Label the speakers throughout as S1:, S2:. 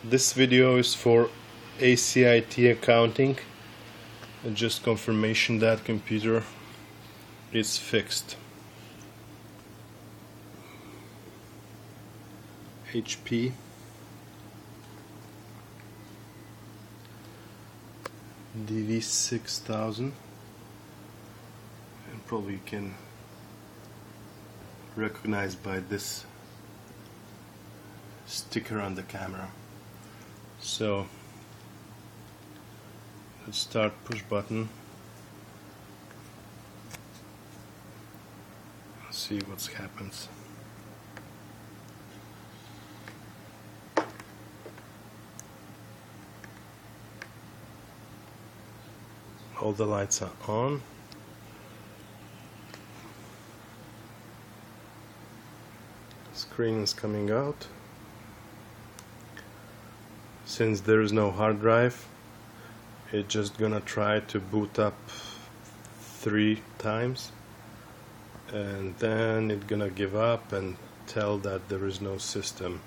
S1: This video is for A.C.I.T accounting, and just confirmation that computer is fixed. HP DV6000, and probably you can recognize by this sticker on the camera. So let's start push button. Let's see what happens. All the lights are on. Screen is coming out. Since there is no hard drive, it's just gonna try to boot up 3 times, and then it's gonna give up and tell that there is no system.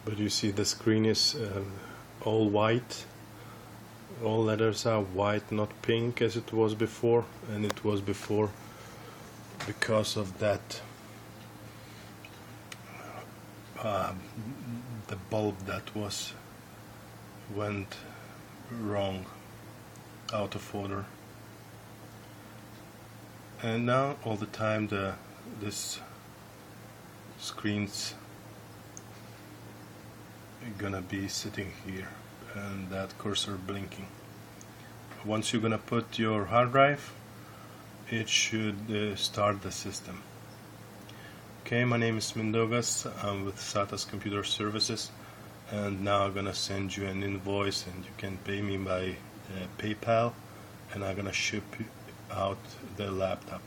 S1: But you see the screen is all white. All letters are white, not pink as it was before, and it was before because of that the bulb that went wrong, out of order. And now all the time this screen's gonna be sitting here and that cursor blinking. Once you're gonna put your hard drive, it should start the system. Okay, my name is Mindaugas. I'm with A.C.I.T Computer Services, and now I'm gonna send you an invoice and you can pay me by PayPal, and I'm gonna ship out the laptop.